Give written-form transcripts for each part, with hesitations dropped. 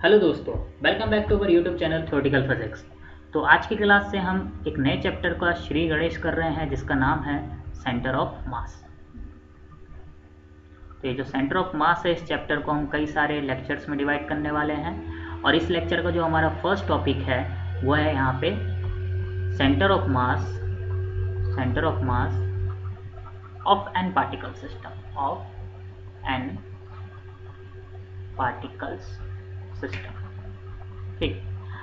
Hello दोस्तों, welcome back to our YouTube channel theoretical physics. तो आज की क्लास से हम एक नए चैप्टर का श्री गणेश कर रहे हैं जिसका नाम है सेंटर ऑफ मास। तो ये जो सेंटर ऑफ मास है, इस चैप्टर को हम कई सारे लेक्चर्स में डिवाइड करने वाले हैं और इस लेक्चर का जो हमारा फर्स्ट टॉपिक है वो है यहाँ पे centre of mass of n particle system ठीक।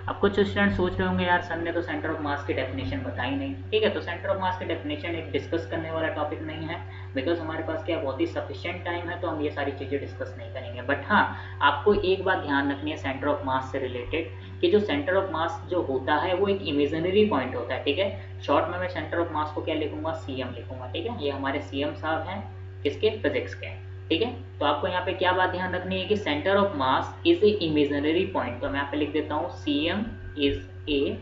अब कुछ स्टूडेंट सोच रहे होंगे यार सर ने तो सेंटर ऑफ मास की डेफिनेशन बताई नहीं। ठीक है, तो सेंटर ऑफ मास की डेफिनेशन एक डिस्कस करने वाला टॉपिक नहीं है, बिकॉज हमारे पास क्या बहुत ही सफिशिएंट टाइम है, तो हम ये सारी चीज़ें डिस्कस नहीं करेंगे। बट हाँ, आपको एक बात ध्यान रखनी है सेंटर ऑफ मास से रिलेटेड कि जो सेंटर ऑफ मास जो होता है वो एक इमेजिनरी पॉइंट होता है। ठीक है, शॉर्ट में मैं सेंटर ऑफ मास को क्या लिखूंगा, सीएम लिखूंगा। ठीक है, ये हमारे सीएम साहब हैं किसके, फिजिक्स के। ठीक है, तो आपको यहाँ पे क्या बात ध्यान रखनी है कि centre of mass is a imaginary point. तो मैं यहाँ पे लिख देता हूँ CM is a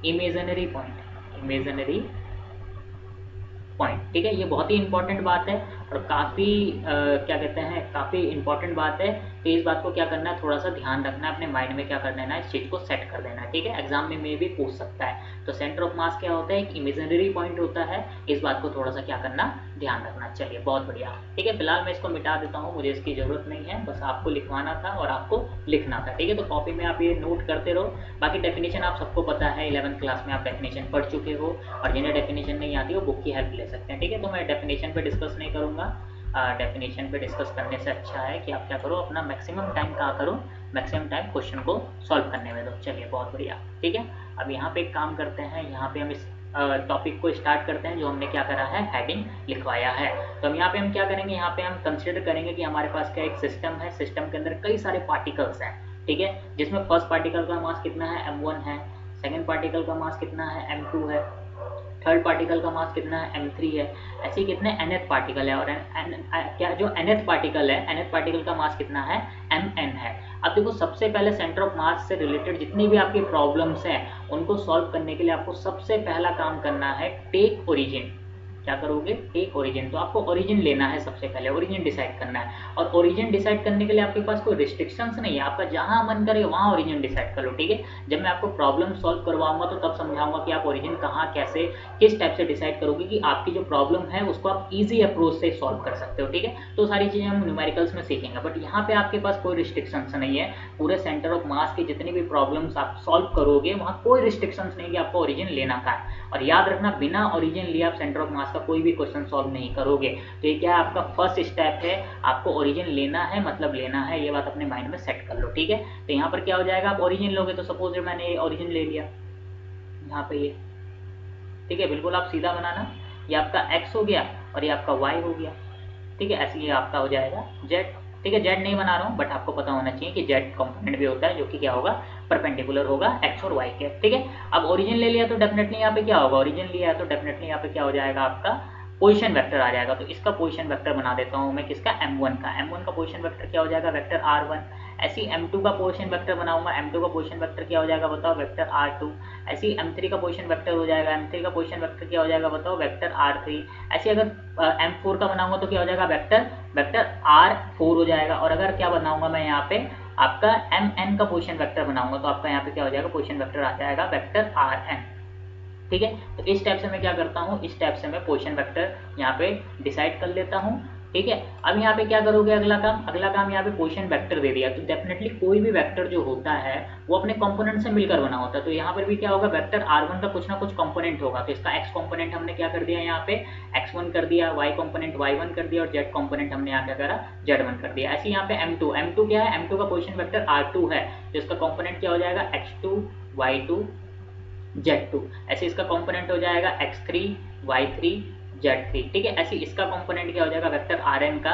imaginary point. ठीक है, ये बहुत ही इंपॉर्टेंट बात है और काफ़ी क्या कहते हैं, काफ़ी इंपॉर्टेंट बात है। तो इस बात को क्या करना है, थोड़ा सा ध्यान रखना है, अपने माइंड में क्या कर देना है, इस चीज़ को सेट कर देना है। ठीक है, एग्जाम में भी पूछ सकता है। तो सेंटर ऑफ मास क्या होता है, एक इमेजिनरी पॉइंट होता है। इस बात को थोड़ा सा क्या करना, ध्यान रखना। चलिए, बहुत बढ़िया। ठीक है, फिलहाल मैं इसको मिटा देता हूँ, मुझे इसकी ज़रूरत नहीं है, बस आपको लिखवाना था और आपको लिखना था। ठीक है, तो कॉपी में आप ये नोट करते रहो। बाकी डेफिनेशन आप सबको पता है, 11th क्लास में आप डेफिनेशन पढ़ चुके हो और जिन्हें डेफिनेशन नहीं आती हो बुक की हेल्प ले सकते हैं। ठीक है, तो मैं डेफिनेशन पे डिस्कस नहीं करूँगा। डेफिनेशन पे डिस्कस करने से अच्छा है कि आप क्या करो, अपना मैक्सिमम टाइम कहाँ करो, मैक्सिमम टाइम क्वेश्चन को सॉल्व करने में दो। चलिए, बहुत बढ़िया। ठीक है, अब यहाँ पे एक काम करते हैं, यहाँ पे हम इस टॉपिक को स्टार्ट करते हैं जो हमने क्या करा है, हेडिंग लिखवाया है। तो हम यहाँ पे हम क्या करेंगे, यहाँ पे हम कंसिडर करेंगे कि हमारे पास क्या एक सिस्टम है, सिस्टम के अंदर कई सारे पार्टिकल्स हैं। ठीक है, जिसमें फर्स्ट पार्टिकल का मास कितना है, m1 है। सेकेंड पार्टिकल का मास कितना है, m2 है। थर्ड पार्टिकल का मास कितना है, m3 है। ऐसे ही कितने nth पार्टिकल है, और क्या जो nth पार्टिकल है, nth पार्टिकल का मास कितना है, mn है। अब देखो, सबसे पहले सेंटर ऑफ मास से रिलेटेड जितनी भी आपकी प्रॉब्लम्स हैं उनको सॉल्व करने के लिए आपको सबसे पहला काम करना है, टेक ओरिजिन। क्या करोगे, टेक ओरिजिन। तो आपको ओरिजिन लेना है, सबसे पहले ओरिजिन डिसाइड करना है। और ओरिजिन डिसाइड करने के लिए आपके पास कोई रिस्ट्रिक्शंस नहीं है, आपका जहां मन करे वहां ओरिजिन डिसाइड कर लो। ठीक है, जब मैं आपको प्रॉब्लम सॉल्व करवाऊंगा तो तब समझाऊंगा कि आप ओरिजिन कहाँ, कैसे, किस टाइप से डिसाइड करोगे कि आपकी जो प्रॉब्लम है उसको आप इजी अप्रोच से सॉल्व कर सकते हो। ठीक है, तो सारी चीजें हम न्यूमेरिकल्स में सीखेंगे, बट यहाँ पे आपके पास कोई रिस्ट्रिक्शंस नहीं है। पूरे सेंटर ऑफ मास की जितनी भी प्रॉब्लम्स आप सॉल्व करोगे वहां कोई रिस्ट्रिक्शंस नहीं कि आपको ओरिजिन लेना का है। और याद रखना, बिना ओरिजिन लिए आप सेंटर ऑफ मास का कोई भी क्वेश्चन सॉल्व नहीं करोगे। तो ये क्या है, आपका फर्स्ट स्टेप है, आपको ओरिजिन लेना है, मतलब लेना है, ये बात अपने माइंड में सेट कर लो। ठीक है, तो यहाँ पर क्या हो जाएगा, आप ओरिजिन लोगे तो सपोज मैंने ये ओरिजिन ले लिया यहाँ पे ये। ठीक है, बिल्कुल आप सीधा बनाना, ये आपका x हो गया और ये आपका y हो गया। ठीक है, ऐसे ये आपका हो जाएगा z। ठीक है, z नहीं बना रहा हूँ, बट आपको पता होना चाहिए कि z कंपोनेंट भी होता है जो कि क्या होगा, परपेंडिकुलर होगा x और y के। ठीक है, अब ओरिजिन ले लिया तो डेफिनेटली यहाँ पे क्या होगा, ओरिजिन लिया है तो डेफिनेटली यहाँ पे क्या हो जाएगा, आपका पोजीशन वेक्टर आ जाएगा। तो इसका पोजीशन वेक्टर बना देता हूँ मैं, किसका, m1 का पोजीशन वेक्टर क्या हो जाएगा, वेक्टर r1। ऐसे ही m2 का पोजीशन वेक्टर बनाऊंगा, m2 का पोजीशन वेक्टर क्या हो जाएगा बताओ, वेक्टर r2। ऐसे ही m3 का पोजीशन वेक्टर हो जाएगा, m3 का पोजीशन वेक्टर क्या हो जाएगा बताओ, वेक्टर r3। ऐसे अगर m4 का बनाऊंगा तो क्या हो जाएगा, वेक्टर r4 हो जाएगा। और अगर क्या बनाऊंगा मैं यहाँ पे, आपका mn का पोजीशन वेक्टर बनाऊंगा तो आपका यहाँ पे क्या हो जाएगा, पोजीशन वेक्टर आ जाएगा वेक्टर rn। ठीक है, तो इस टाइप से मैं क्या करता हूँ, इस टाइप से मैं पोजीशन वेक्टर यहाँ पे डिसाइड कर लेता हूँ। ठीक है, अब यहाँ पे क्या करोगे, अगला काम यहाँ पे पोजीशन वेक्टर दे दिया तो डेफिनेटली कोई भी वेक्टर जो होता है वो अपने कंपोनेंट से मिलकर बना होता है। तो यहाँ पर भी क्या होगा, वेक्टर r1 का कुछ ना कुछ कंपोनेंट होगा। तो इसका x कंपोनेंट हमने क्या कर दिया, यहाँ पे x1 कर दिया, y कंपोनेंट y1 कर दिया और z कंपोनेंट हमने यहाँ क्या करा, z1 कर दिया। ऐसे यहाँ पे m2 क्या है, m2 का पोजीशन वेक्टर r2 है, तो इसका कंपोनेंट क्या हो जाएगा, x2 y2 z2। ऐसे इसका कंपोनेंट हो जाएगा x3 y3 z3। ठीक है, ऐसे इसका कंपोनेंट क्या हो जाएगा, वेक्टर rn का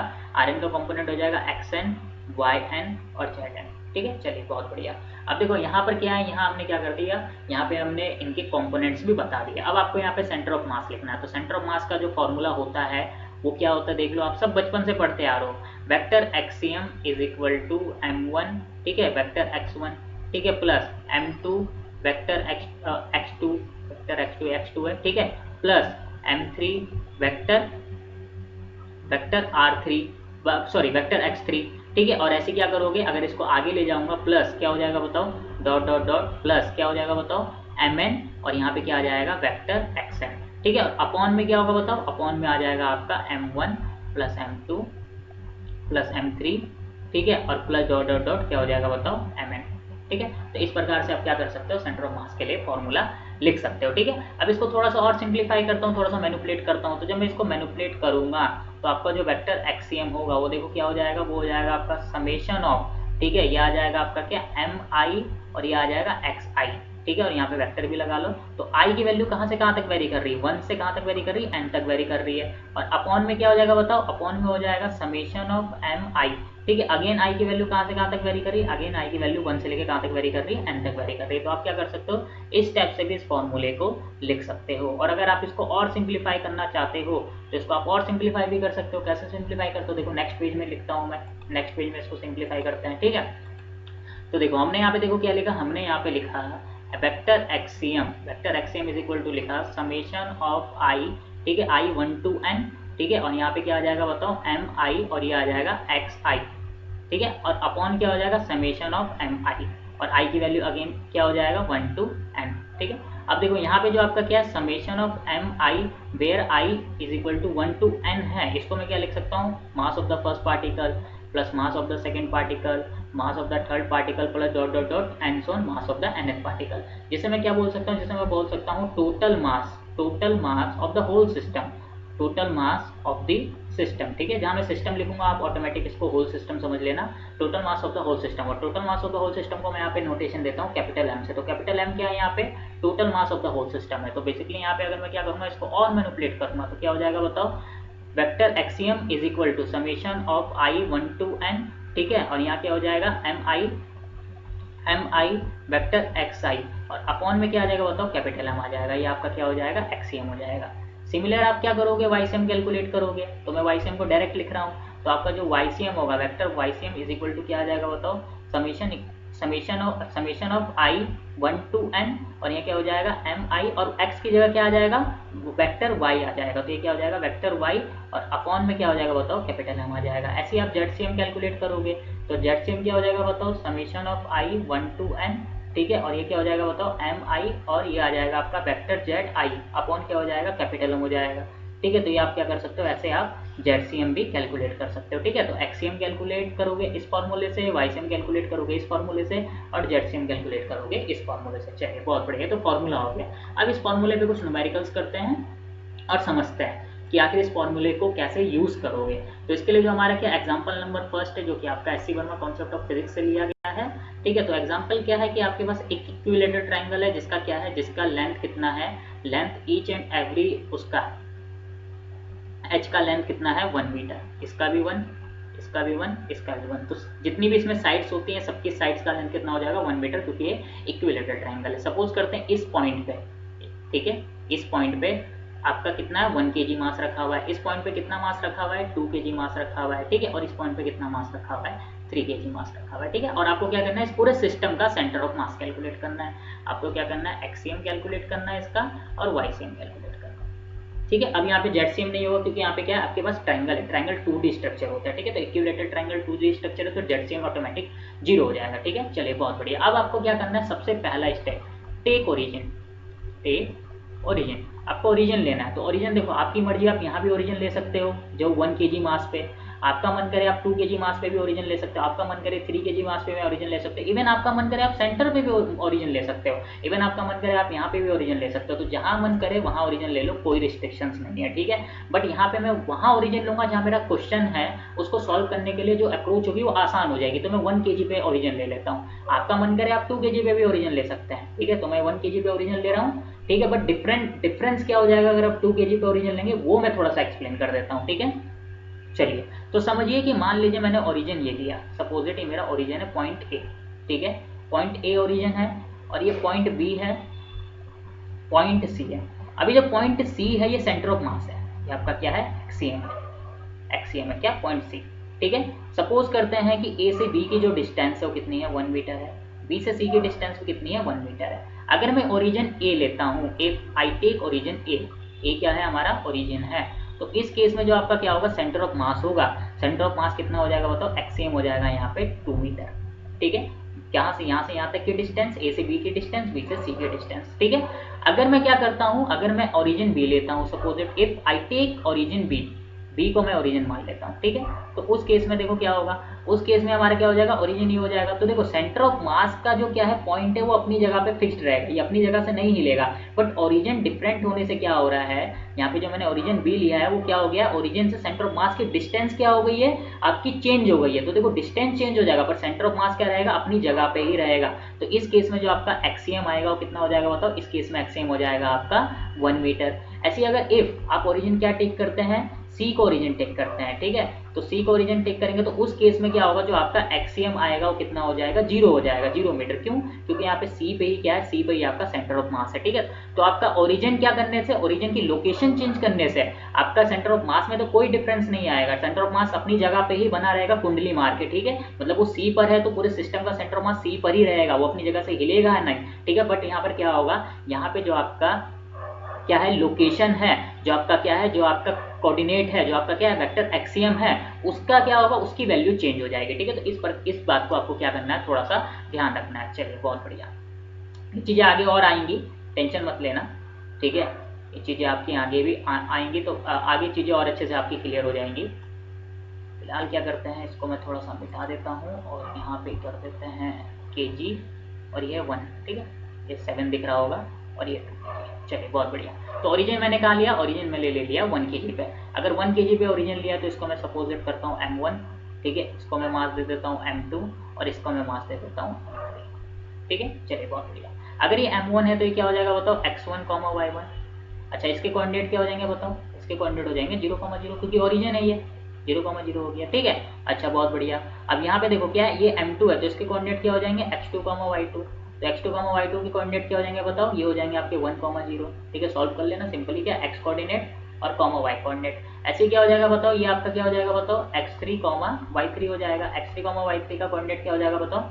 कंपोनेंट हो जाएगा xn yn और zn। ठीक है, चलिए बहुत बढ़िया। अब देखो यहाँ पर क्या है, यहाँ हमने क्या कर दिया, यहाँ पे हमने इनके कंपोनेंट्स भी बता दिया। अब आपको यहाँ पे सेंटर ऑफ मास लिखना है। तो सेंटर ऑफ मास का जो फॉर्मूला होता है वो क्या होता है, देख लो, आप सब बचपन से पढ़ते आ रहे हो, vector x cm is equal to m1, ठीक है, वेक्टर x1, ठीक है, प्लस m2 वेक्टर x2 है, ठीक है, plus m3 vector r3, sorry vector x3, ठीक है। और ऐसे क्या करोगे, अगर इसको आगे ले जाऊंगा प्लस क्या हो जाएगा बताओ, डॉट डॉट डॉट प्लस क्या हो जाएगा बताओ, mn, और यहाँ पे क्या आ जाएगा वेक्टर xn, ठीक है। और अपॉन में क्या होगा बताओ, अपॉन में आ जाएगा आपका m1 plus m2 plus m3, ठीक है, और प्लस डॉट डॉट डॉट क्या हो जाएगा बताओ mn, ठीक है। तो इस प्रकार से आप क्या कर सकते हो, सेंटर ऑफ मास के लिए फॉर्मूला लिख सकते हो, ठीक है। अब इसको थोड़ा सा और सिंप्लीफाई करता हूँ, थोड़ा सा मैनिपुलेट करता हूँ। तो जब मैं इसको मैनिपुलेट करूंगा तो आपका जो वेक्टर एक्सियम होगा वो देखो क्या हो जाएगा, वो हो जाएगा आपका समेशन ऑफ, ठीक है, ये आ जाएगा आपका क्या mi, और ये आ जाएगा xi, ठीक है। और यहाँ पे वेक्टर भी लगा लो। तो i की वैल्यू कहाँ से कहाँ तक वेरी कर रही है, 1 से कहाँ तक वेरी कर रही है, n तक वेरी कर रही है। और अपॉन में क्या हो जाएगा बताओ, अपॉन में हो जाएगा समेशन ऑफ mi, ठीक है। अगेन i की वैल्यू कहाँ से कहाँ तक वेरी कर रही है, अगेन i की वैल्यू 1 से लेकर कहाँ तक वेरी कर रही है, n तक वेरी कर रही है। तो आप क्या कर सकते हो, इस टाइप से भी इस फॉर्मूले को लिख सकते हो। और अगर आप इसको और सिंप्लीफाई करना चाहते हो तो इसको आप और सिंप्लीफाई भी कर सकते हो। कैसे सिंप्लीफाई करते हो, देखो नेक्स्ट पेज में लिखता हूँ मैं, नेक्स्ट पेज में इसको सिंप्लीफाई करते हैं, ठीक है। तो देखो हमने यहाँ पे देखो क्या लिखा, हमने यहाँ पे लिखा vector x cm is equal to लिखा समेशन ऑफ आई, ठीक है, आई 1 to n, ठीक है। और यहाँ पे क्या आ जाएगा बताओ mi, और ये आ जाएगा xi, ठीक है। और अपॉन क्या हो जाएगा समेशन ऑफ mi, और i की वैल्यू अगेन क्या हो जाएगा 1 to n, ठीक है। अब देखो यहाँ पे जो आपका क्या है summation of mi where i is equal to 1 to n है, इसको मैं क्या लिख सकता हूँ, मास of the first particle plus mass of the second particle, mass of the third particle plus dot dot dot and so on mass of the nth particle. जिसे मैं क्या बोल सकता हूँ, जिसे मैं बोल सकता हूँ total mass of the whole system, total mass of the system, ठीक है। जहाँ मैं सिस्टम लिखूंगा आप ऑटोमेटिक इसको होल सिस्टम समझ लेना, total mass of the whole system. और total mass of the whole system को मैं यहाँ पे नोटेशन देता हूँ कैपिटल M से। तो कैपिटल M क्या है यहाँ पे, total mass of the whole system है। तो बेसिकली यहाँ पे अगर मैं क्या करूँगा, इसको और मैनिपुलेट करूँगा तो क्या हो जाएगा बताओ, vector x cm is equal to summation of i 1 to n, ठीक है। और यहाँ क्या हो जाएगा mi वेक्टर xi, और अपॉन में क्या आ जाएगा बताओ कैपिटल M आ जाएगा, ये आपका क्या हो जाएगा एक्सियम हो जाएगा। सिमिलर आप क्या करोगे, वाईसीएम कैलकुलेट करोगे। तो मैं वाईसीएम को डायरेक्ट लिख रहा हूँ, तो आपका जो वाईसीएम होगा vector YCM is equal to क्या आ जाएगा बताओ, summation of i 1 to n, और ये क्या हो जाएगा mi, और x की जगह क्या आ जाएगा वेक्टर y आ जाएगा। तो ये क्या हो जाएगा वेक्टर y, और अपॉन में क्या हो जाएगा बताओ कैपिटल M आ जाएगा। ऐसे ही आप जेडसीएम कैलकुलेट करोगे, तो जेडसीएम क्या हो जाएगा बताओ summation of i 1 to n, ठीक है। और ये क्या हो जाएगा बताओ mi, और ये आ जाएगा आपका वेक्टर zi, अपॉन क्या हो जाएगा कैपिटल M हो जाएगा, ठीक है। तो ये आप क्या कर सकते हो, ऐसे आप जेडसीएम भी कैलकुलेट कर सकते हो, ठीक है। तो एक्सीएम कैलकुलेट करोगे इस फॉर्मूले से, वाईसीएम कैलकुलेट करोगे इस फॉर्मूले से, और जेडसीएम कैलकुलेट करोगे इस फॉर्मूले से। चलिए बहुत बढ़िया, तो फॉर्मूला हो गया। अब इस फॉर्मूले पे कुछ न्यूमेरिकल्स करते हैं और समझते हैं कि आखिर इस फॉर्मूले को कैसे यूज करोगे। तो इसके लिए जो हमारा क्या एग्जांपल नंबर फर्स्ट है, जो कि आपका SC Verma concept of physics से लिया गया है, ठीक है। तो एग्जांपल क्या है कि आपके पास एक इक्विलेटरल ट्रायंगल है जिसका क्या है, जिसका लेंथ कितना है, लेंथ ईच एंड एवरी उसका एच का लेंथ कितना है 1 मीटर, इसका भी 1, इसका भी 1, इसका भी 1। तो जितनी भी इसमें साइड्स होती हैं सबकी साइड्स का लेंथ कितना हो जाएगा 1 मीटर, क्योंकि ये इक्विलेटरल ट्रायंगल है। सपोज करते हैं इस पॉइंट पे, ठीक है, इस पॉइंट पे आपका कितना है 1 kg मास रखा हुआ है, इस पॉइंट पे कितना मास रखा हुआ है 2 kg मास रखा हुआ है, ठीक है। और इस पॉइंट पे कितना मास रखा हुआ है 3 kg मास रखा हुआ है, ठीक है। और आपको क्या करना है, इस पूरे सिस्टम का सेंटर ऑफ मास कैलकुलेट करना है। आपको क्या करना है, एक्सियम कैलकुलेट करना है इसका, और वाईसीएम कैलकुलेट करना है, ठीक है। अब यहाँ पे जेडसीएम नहीं होगा क्योंकि यहाँ पे क्या है आपके पास ट्रायंगल है, ट्रायंगल 2D स्ट्रक्चर होता है, ठीक है। तो इक्विलेटरल ट्रायंगल 2D स्ट्रक्चर है, तो जेडसीएम ऑटोमेटिक 0 हो जाएगा, ठीक है। चलिए बहुत बढ़िया। अब आपको क्या करना है, सबसे पहला step take origin, take origin. आपको ओरिजिन लेना है, तो ओरिजिन देखो आपकी मर्जी, आप यहाँ भी ओरिजिन ले सकते हो जो 1 kg मास पे, आपका मन करे आप 2 kg मास पे भी ओरिजिन ले सकते हो, आपका मन करे 3 kg मास पे भी ओरिजिन ले सकते हो, इवन आपका मन करे आप सेंटर पे भी ओरिजिन ले सकते हो, इवन आपका मन करे आप यहाँ पे भी ओरिजिन ले सकते हो। तो जहाँ मन करे वहाँ ओरिजिन ले लो, कोई रिस्ट्रिक्शंस नहीं है, ठीक है। बट यहाँ पे मैं वहाँ ओरिजिन लूंगा जहाँ मेरा क्वेश्चन है, उसको सॉल्व करने के लिए जो अप्रोच होगी वो आसान हो जाएगी। तो मैं 1 kg पे ओरिजिन ले लेता हूँ, आपका मन करे आप 2 kg पे भी ओरिजिन ले सकते हैं, ठीक है। तो मैं 1 kg पे ओरिजिन ले रहा हूँ, ठीक है। बट डिफरेंस क्या हो जाएगा अगर आप 2 kg पे ओरिजिन लेंगे, वो मैं थोड़ा सा एक्सप्लेन कर देता हूँ, ठीक है। चलिए तो समझिए कि मान लीजिए मैंने ओरिजिन ये लिया, सपोज इट मेरा ओरिजिन है पॉइंट ए, ठीक है, पॉइंट ए ओरिजिन है, और ये पॉइंट बी है, पॉइंट सी है। अभी जो पॉइंट सी है ये सेंटर ऑफ मास है, ये आपका क्या है एक्सियम है, एक्सियम है क्या पॉइंट सी, ठीक है। सपोज करते हैं कि ए से बी की जो डिस्टेंस है वो कितनी है 1 मीटर है, बी से सी की डिस्टेंस कितनी है 1 मीटर है। अगर मैं ओरिजिन ए लेता हूँ, आई टेक ओरिजिन ए, क्या है हमारा ओरिजिन है, तो इस केस में जो आपका क्या होगा, सेंटर ऑफ मास होगा, सेंटर ऑफ मास कितना हो जाएगा बताओ, एक्सएम हो जाएगा यहाँ पे 2 मीटर। ठीक है, यहाँ से यहाँ तक की डिस्टेंस, ए से बी की डिस्टेंस, बी से सी की डिस्टेंस। ठीक है, अगर मैं क्या करता हूँ, अगर मैं ओरिजिन बी लेता हूँ, suppose if I take origin B को मैं ओरिजिन मान लेता हूँ। ठीक है, तो उस केस में देखो क्या होगा, उस केस में हमारा क्या हो जाएगा, ओरिजिन ही हो जाएगा। तो देखो सेंटर ऑफ मास का जो क्या है पॉइंट है वो अपनी जगह पे फिक्स्ड रहेगा, ये अपनी जगह से नहीं हिलेगा। बट ओरिजिन डिफरेंट होने से क्या हो रहा है, यहाँ पे जो मैंने ओरिजिन बी लिया है वो क्या हो गया, ओरिजिन से सेंटर ऑफ मास की डिस्टेंस क्या हो गई है, आपकी चेंज हो गई है। तो देखो डिस्टेंस चेंज हो जाएगा पर सेंटर ऑफ मास क्या रहेगा, अपनी जगह पे ही रहेगा। तो इस केस में जो आपका एक्सियम आएगा वो कितना हो जाएगा बताओ, इस केस में एक्सियम हो जाएगा आपका 1 मीटर। ऐसे अगर इफ आप ओरिजिन क्या टेक करते हैं, सी को ओरिजिन टेक करते हैं। ठीक है, तो सी को ओरिजिन टेक करेंगे तो उस केस में क्या होगा, जो आपका एक्सियम आएगा वो कितना हो जाएगा, 0 हो जाएगा, 0 मीटर। क्यों, क्योंकि यहाँ पे सी पे ही क्या है, सी पे ही आपका सेंटर ऑफ मास है। ठीक है, तो आपका ओरिजिन क्या करने से, ओरिजिन की लोकेशन चेंज करने से आपका सेंटर ऑफ मास में तो कोई डिफरेंस नहीं आएगा, सेंटर ऑफ मास अपनी जगह पे ही बना रहेगा कुंडली मार के। ठीक है, मतलब वो सी पर है तो पूरे सिस्टम का सेंटर ऑफ मास सी पर ही रहेगा, वो अपनी जगह से हिलेगा नहीं। ठीक है, बट यहाँ पर क्या होगा, यहाँ पे जो आपका क्या है, लोकेशन है, जो आपका क्या है, जो आपका कोऑर्डिनेट है, जो आपका क्या है, वेक्टर एक्सियम है, उसका क्या होगा, उसकी वैल्यू चेंज हो जाएगी। ठीक है, तो इस बात को आपको क्या करना है, थोड़ा सा ध्यान रखना है। चलिए बहुत बढ़िया, ये चीज़ें आगे और आएंगी, टेंशन मत लेना। ठीक है, ये चीज़ें आपकी आगे भी आएंगी, तो आगे चीज़ें और अच्छे से आपकी क्लियर हो जाएंगी। फिलहाल क्या करते हैं, इसको मैं थोड़ा सा मिटा देता हूँ और यहाँ पे कर देते हैं kg और ये 1। ठीक है, ये 7 दिख रहा होगा और ये 2। चलिए बहुत बढ़िया, तो ओरिजिन मैंने कहा लिया, ओरिजिन में ले लिया 1 kg पे। अगर 1 kg पे ओरिजिन लिया तो इसको मैं सपोजिट करता हूँ m1। ठीक है, इसको मैं मास दे देता हूँ m2 और इसको मैं मास दे देता हूँ m3। ठीक है, चलिए बहुत बढ़िया। अगर ये m1 है तो ये क्या हो जाएगा बताओ, x1, y1। अच्छा, इसके कोऑर्डिनेट क्या हो जाएंगे बताओ, इसके कोऑर्डिनेट हो जाएंगे 0, 0, क्योंकि ओरिजिन है ये, 0, 0 हो गया। ठीक है, अच्छा बहुत बढ़िया। अब यहाँ पे देखो क्या है, ये m2 है तो इसके कोऑर्डिनेट क्या हो जाएंगे, x2, y2। तो x2, y2 के कोऑर्डिनेट क्या हो जाएंगे बताओ, ये हो जाएंगे आपके 1, 0। ठीक है, सॉल्व कर लेना सिंपली, क्या x कोऑर्डिनेट और y कोऑर्डिनेट। ऐसे क्या हो जाएगा बताओ, ये आपका क्या हो जाएगा बताओ, x3, y3 हो जाएगा। x3, y3 का कोऑर्डिनेट क्या हो जाएगा बताओ,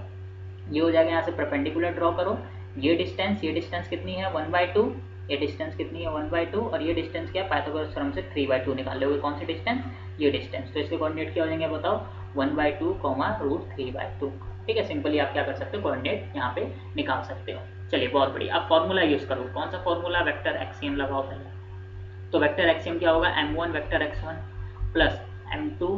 ये हो जाएगा, यहाँ से परपेंडिकुलर ड्रॉ करो, ये डिस्टेंस कितनी है 1/2, ये डिस्टेंस कितनी है 1/2 और ये डिस्टेंस क्या है, पाइथागोरस थ्योरम से 3/2 निकाल लोगे। कौन सी डिस्टेंस, ये डिस्टेंस। तो इसके कोऑर्डिनेट क्या हो जाएंगे बताओ, 1/2, √3/2। ठीक है, सिंपली आप क्या कर सकते हो, कोऑर्डिनेट यहाँ पे निकाल सकते हो। चलिए बहुत बढ़िया, अब फॉर्मूला यूज करो। कौन सा फॉर्मूला, वेक्टर एक्सियम लगाओ पहले। तो वेक्टर एक्सियम क्या होगा, m1 vector x1 plus m2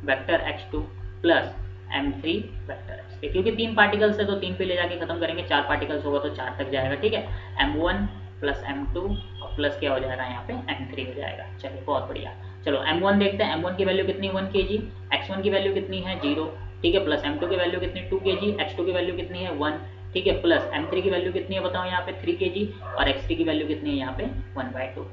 vector x2 plus m3 vector x3। क्योंकि 3 पार्टिकल्स है तो 3 पे ले जाके खत्म करेंगे, 4 पार्टिकल्स होगा तो 4 तक जाएगा। ठीक है, m1 प्लस m2 और प्लस क्या हो जाएगा यहाँ पे m3 हो जाएगा। चलिए बहुत बढ़िया, चलो m1 देखते हैं, m1 की वैल्यू कितनी 1 kg, x1 की वैल्यू कितनी है 0। ठीक है, प्लस m2 की वैल्यू कितनी 2 kg, x2 की वैल्यू कितनी है 1। ठीक है, प्लस m3 की वैल्यू कितनी है बताओ यहाँ पे 3 kg और x3 की वैल्यू कितनी है यहाँ पे 1/2।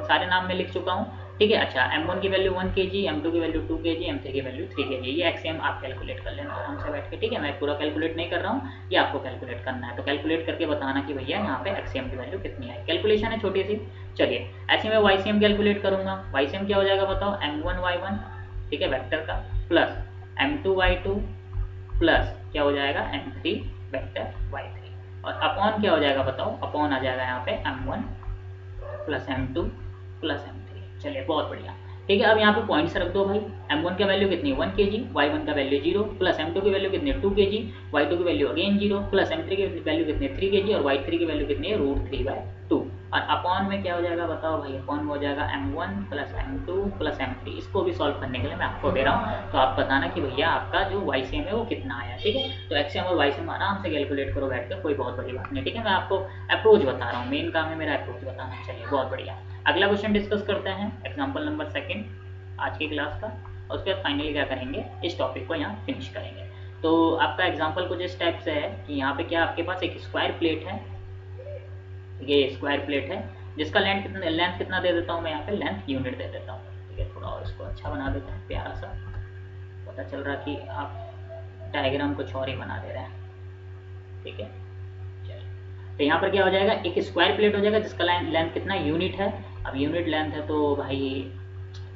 सारे नाम में लिख चुका हूँ। ठीक है, अच्छा m1 की वैल्यू 1 kg, m2 की वैल्यू 2 kg, m3 की वैल्यू 3 kg। ये एक्सियम आप कैलकुलेट कर लेना आराम से बैठ के। ठीक है, मैं पूरा कैलकुलेट नहीं कर रहा हूँ, ये आपको कैलकुलेट करना है। तो कैलकुलेट करके बताना कि भैया यहाँ पे एक्सियम की वैल्यू कितनी है। कैलकुलेशन है छोटी सी। चलिए ऐसे मैं वाईसीएम कैलकुलेट करूंगा। वाईसीएम क्या हो जाएगा बताओ, m1 y1, ठीक है, वेक्टर का, प्लस m2 y2 प्लस क्या हो जाएगा m3 वेक्टर y3 और अपॉन क्या हो जाएगा बताओ, अपॉन आ जाएगा यहाँ पे m1 plus m2 plus m3। चलिए बहुत बढ़िया, ठीक है। अब यहाँ पे पॉइंट्स रख दो भाई। m1 का वैल्यू कितनी 1 kg, y1 का वैल्यू 0, प्लस m2 की वैल्यू कितनी 2 kg, y2 की वैल्यू अगेन 0, प्लस m3 की वैल्यू कितनी 3 kg और y3 की वैल्यू कितनी है √3/2 और अपॉन में क्या हो जाएगा बताओ भाई, अपॉन में हो जाएगा m1 plus m2 plus m3। इसको भी सॉल्व करने के लिए मैं आपको दे रहा हूँ, तो आप बताना कि भैया आपका जो वाईसीएम है वो कितना आया। ठीक है, तो एक्सएम और वाईसीएम आराम से कैलकुलेट करो बैठ कर, कोई बहुत बड़ी बात नहीं। ठीक है, मैं आपको अप्रोच बता रहा हूँ, मेन काम है मेरा अप्रोच बताना। चलिए बहुत बढ़िया, अगला क्वेश्चन डिस्कस करते हैं, एग्जाम्पल नंबर 2 आज की क्लास का, और उसके बाद फाइनली क्या करेंगे, इस टॉपिक को यहाँ फिनिश करेंगे। तो आपका एग्जाम्पल कुछ इस टाइप से है कि यहाँ पे क्या आपके पास एक स्क्वायर प्लेट है, ये स्क्वायर प्लेट है जिसका लेंथ कितना दे देता हूँ मैं यहाँ पे, लेंथ यूनिट दे देता हूँ। ठीक है, थोड़ा और इसको अच्छा बना देते हैं, प्यारा सा, पता चल रहा कि आप डायग्राम कुछ और ही बना दे रहे हैं। ठीक है, तो यहाँ पर क्या हो जाएगा, एक स्क्वायर प्लेट हो जाएगा जिसका लेंथ कितना यूनिट है। अब यूनिट लेंथ है तो भाई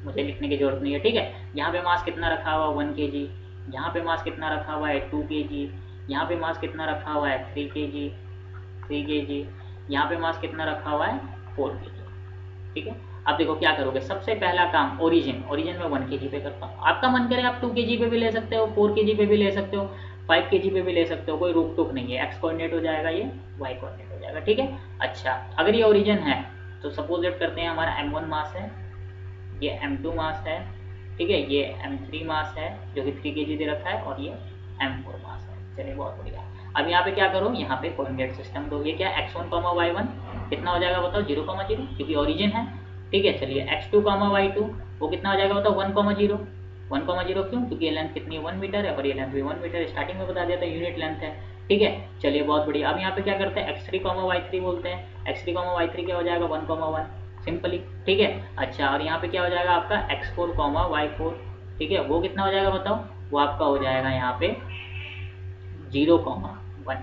मुझे लिखने की जरूरत नहीं है। ठीक है, यहाँ पे मास कितना रखा हुआ 1 kg, यहाँ पे मास कितना रखा हुआ है 2 kg, यहाँ पे मास कितना रखा हुआ है 3 kg, यहाँ पे मास कितना रखा हुआ है 4 kg। ठीक है, अब देखो क्या करोगे, सबसे पहला काम ओरिजिन में 1 kg पे करता हूँ। आपका मन करे आप 2 kg पे भी ले सकते हो, 4 kg पे भी ले सकते हो, 5 kg पे भी ले सकते हो, कोई रोक टोक नहीं है। एक्स कोऑर्डिनेट हो जाएगा, ये वाई कोऑर्डिनेट हो जाएगा, ठीक है। अच्छा, अगर ये ओरिजिन है तो सपोज लेट करते हैं हमारा m1 मास है, ये m2 मास है, ठीक है, ये m3 मास है जो कि 3 kg दे रखा है, और ये m4 मास है। चलिए बहुत बढ़िया। अब यहाँ पे क्या करो, यहाँ पे कोऑर्डिनेट सिस्टम दो। ये क्या x1, y1 कितना हो जाएगा बताओ, 0, 0 क्योंकि ओरिजिन है, ठीक है। चलिए x2, y2 वो कितना हो जाएगा बताओ, 1, 0, 1, 0 क्यों, क्योंकि ये लेंथ कितनी है 1 मीटर है, और ये लेंथ भी 1 मीटर है, स्टार्टिंग में बता दिया था यूनिट लेंथ है, ठीक है। चलिए बहुत बढ़िया। अब यहाँ पे क्या करते हैं, x3, y3 बोलते हैं। x3, y3 क्या हो जाएगा, 1, 1 सिंपली, ठीक है। अच्छा, और यहाँ पे क्या हो जाएगा आपका x4, y4, ठीक है, वो कितना हो जाएगा बताओ, वो आपका हो जाएगा यहाँ पे 0, 1,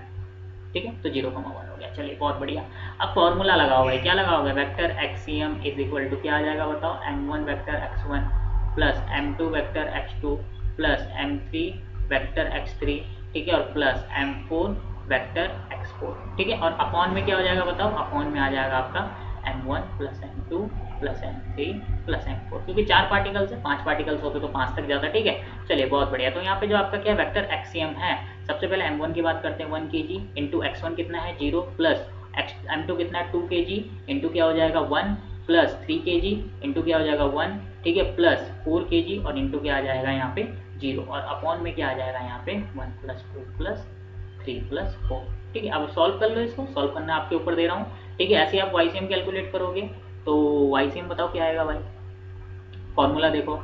ठीक है। तो 0, 1 हो गया। चलिए बहुत बढ़िया। अब फॉर्मूला लगाओ भाई, क्या लगाओगे, vector x cm is equal to क्या आ जाएगा बताओ, m1 vector x1 plus m2 vector x2 plus m3 vector x3, ठीक है, और प्लस m4 वेक्टर x4, ठीक है। और अपॉन में क्या हो जाएगा बताओ, अपॉन में आ जाएगा आपका m1 plus m2 plus m3 plus m4, क्योंकि 4 पार्टिकल्स है, 5 पार्टिकल्स होते तो 5 तक जाता, ठीक है। चलिए बहुत बढ़िया। तो यहाँ पे जो आपका क्या वेक्टर एक्सियम है, सबसे पहले m1 की बात करते हैं, 1 kg इंटू x1 कितना है 0 प्लस m2 कितना है 2 kg इंटू क्या हो जाएगा 1 प्लस 3 kg इंटू क्या हो जाएगा 1, ठीक है, प्लस 4 kg और इंटू क्या आ जाएगा यहाँ पे 0, और अपॉन में क्या आ जाएगा यहाँ पे 1 प्लस 2 प्लस 3 प्लस 4, ठीक है। अब सॉल्व कर लो, इसको सॉल्व करना आपके ऊपर दे रहा हूँ, ठीक है। ऐसे आप YCM कैलकुलेट करोगे तो YCM बताओ क्या आएगा भाई, फॉर्मूला देखो,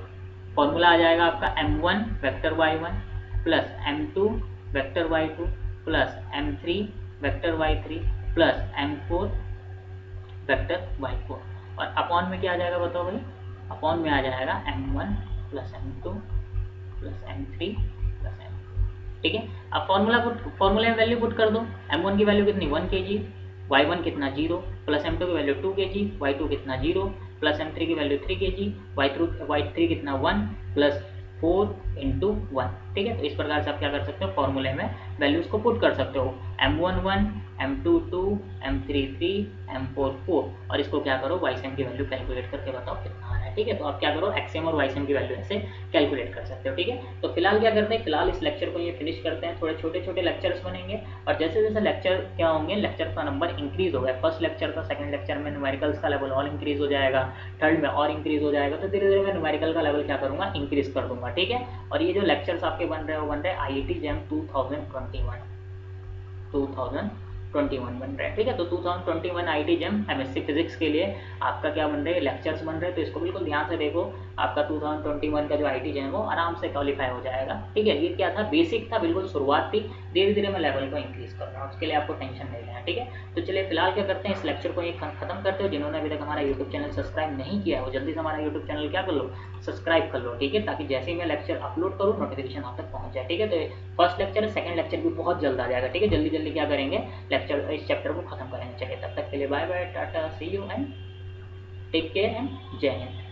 फॉर्मूला आ जाएगा आपका m1 vector y1 plus m2 vector y2 plus m3 vector y3 plus m4 vector y4, और अपॉन में क्या आ जाएगा बताओ भाई, अपॉन में आ जाएगा m1 plus m2 plus m3 plus m4, ठीक है। अब फॉर्मूले में वैल्यू पुट कर दो, m1 की वैल्यू कितनी 1 kg, y1 कितना 0 प्लस m2 की वैल्यू 2 kg, y2 कितना 0 प्लस m3 की वैल्यू 3 kg, y3 कितना 1 प्लस 4 इंटू 1, ठीक है। तो इस प्रकार से आप क्या कर सकते हो, फॉर्मूले में वैल्यूज को पुट कर सकते हो, m1 1, m2 2, m3 3, m4 4, और इसको क्या करो YCM की वैल्यू कैलकुलेट करके बताओ कितना आ रहा है, ठीक है। तो आप क्या करो XM और YCM की वैल्यू ऐसे कैलकुलेट कर सकते हो, ठीक है। तो फिलहाल क्या करते हैं, फिलहाल इस लेक्चर को ये फिनिश करते हैं, थोड़े छोटे छोटे लेक्चर्स बनेंगे, और जैसे जैसे लेक्चर क्या होंगे, लेक्चर का नंबर इंक्रीज होगा, फर्स्ट लेक्चर का सेकंड लेक्चर में न्यूमेरिकल्स का लेवल और इंक्रीज हो जाएगा, थर्ड में और इंक्रीज हो जाएगा, तो धीरे धीरे मैं न्यूमेरिकल का लेवल क्या करूंगा, इंक्रीज कर दूंगा, ठीक है। और ये जो लेक्चर्स आपके बन रहे हैं वो बन रहे हैं IIT JAM 2021 बन रहा है, ठीक है। तो 2021 IIT JAM MSc फिजिक्स के लिए आपका क्या बन रहे हैं, लेक्चर्स बन रहे हैं, तो इसको बिल्कुल ध्यान से देखो, आपका 2021 का जो IIT JAM वो आराम से क्वालिफाई हो जाएगा, ठीक है। ये क्या था, बेसिक था, बिल्कुल शुरुआत थी, धीरे धीरे मैं लेवल को इंक्रीज कर रहा हूँ, उसके लिए आपको टेंशन नहीं लेना, ठीक है। तो चलिए फिलहाल क्या करते हैं, इस लेक्चर को ये खत्म करते हो। जिन्होंने अभी तक हमारा यूट्यूब चैनल सब्सक्राइब नहीं किया है वो जल्दी से हमारा यूट्यूब चैनल क्या कर लो, सब्सक्राइब कर लो, ठीक है, ताकि जैसे ही मैं लेक्चर अपलोड करूँ नोटिफिकेशन आप तक पहुँच जाए, ठीक है। तो फर्स्ट लेक्चर है, सेकंड लेक्चर भी बहुत जल्द आ जाएगा, ठीक है। जल्दी जल्दी क्या करेंगे, लेक्चर इस चैप्टर को खत्म करेंगे। चलिए तब तक के लिए bye bye, tata, see you and take care and जय हिंद।